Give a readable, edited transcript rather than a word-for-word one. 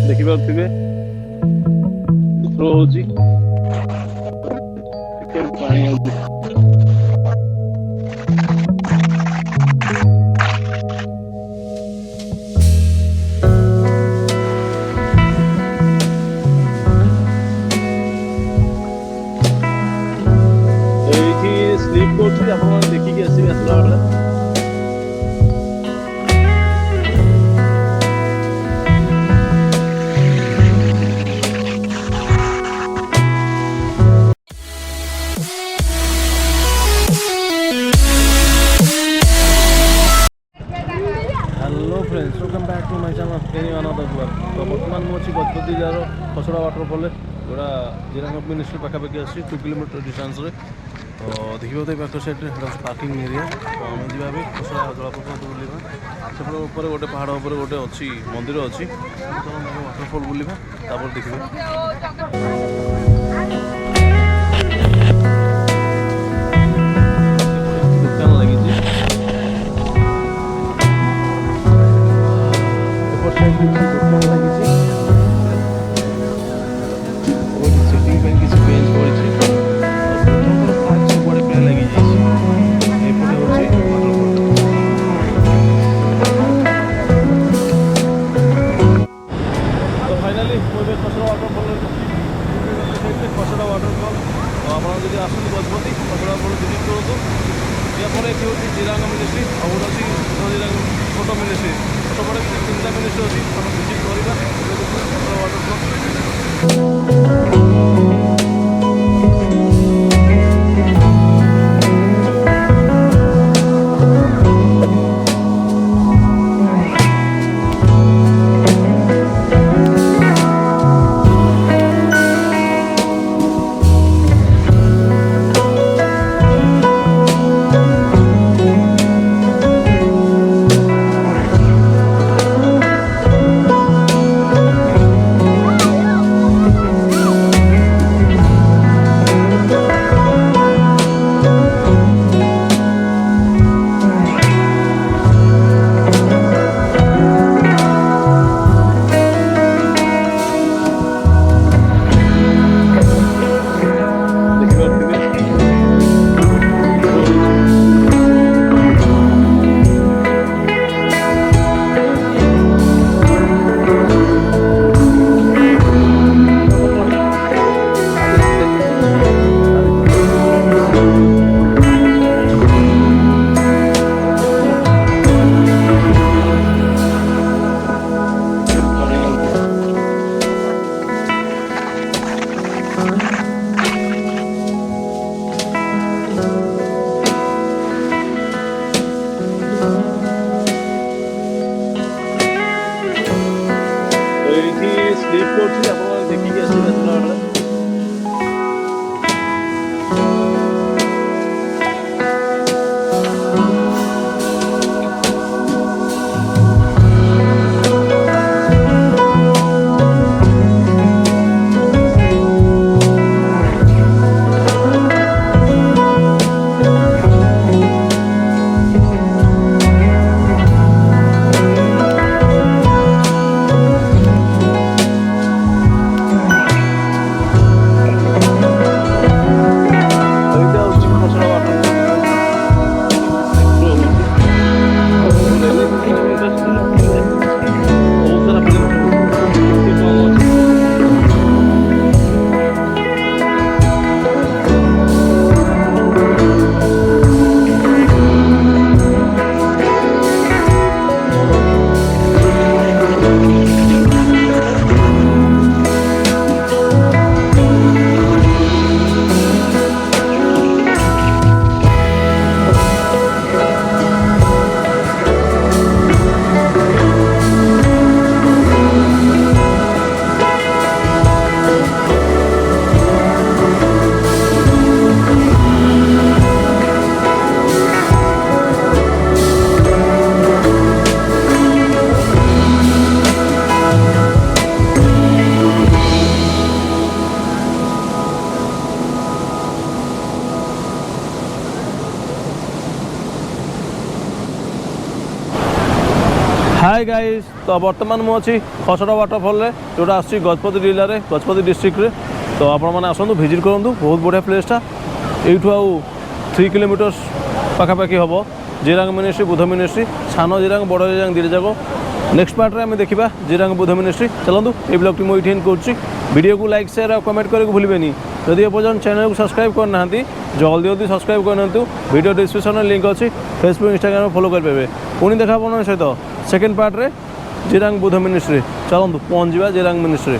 ଦେଖିପାରୁଥିବେ ଫ୍ଲୋ ହଉଛି ପାଣି ହଉଛି। ଏଇଠି ସ୍ଲିପ୍ କରୁଛି, ଆପଣମାନେ ଦେଖିକି ଆସିବେ ଆସିଲା ବେଳେ। Friends welcome back to my channel any another blog. तो बर्तमान मुझे गजपति जार खसड़ा वाटरफॉल जोड़ा जिरांग मिनिस्ट्री पाखापाखि आसी 2 किलोमीटर डिस्टेंस रे। तो देखिए तो बैक साइड रे पार्किंग एरिया। तो आम जा खसड़ा जलप्रपात बुलवा से ऊपर गोटे पहाड़ उपर गोटे अच्छी मंदिर अच्छी वाटरफॉल बुलवा देखिए। खसड़ा वाटरफॉल तो आप आसते गजपति खसड़ा वाटरफॉल विजिट करूँ। यापर ये हूँ जिरांग मिनिस्ट्री और अच्छी जिरांग छोट मिनिस्ट्री छोट बड़े 3टा मिनिस्ट्री अच्छी आप विजिट करवा खसड़ा वाटरफॉल। स्लीप करछि आपण देखिके आसी रास्ता। हाय गाइस, तो बर्तमान मुझे खसड़ा वाटरफल जोटा आस गजपति जिले में गजपति डिस्ट्रिक्ट रे तो आपने आसतु भिजिट करूँ बहुत बढ़िया प्लेसटा यू आउ 3 किलोमीटर पाखापाखि हम जिरांग मिनिस्ट्री बुद्ध मिनिस्ट्री सान जिरांग बड़ जिरांग दुईटा जाक नेक्स्ट पार्ट में आम देखा जिरांग बुद्ध मिनिस्ट्री चलतु ये ब्लॉग मुझे वीडियो को लाइक शेयर और कमेंट करके भूलें जदि एपर्तन चैनल को सब्सक्राइब करना जल्दी जल्दी सब्सक्राइब करना वीडियो डिस्क्रिप्शन में लिंक अच्छी फेसबुक इंस्टाग्राम में फॉलो करेंगे पुणी देखा सहित सेकेंड पार्ट में जिरांग बुद्ध मिनिस्ट्री चलतु पहुँच जावा जिरांग मिनिस्ट्री।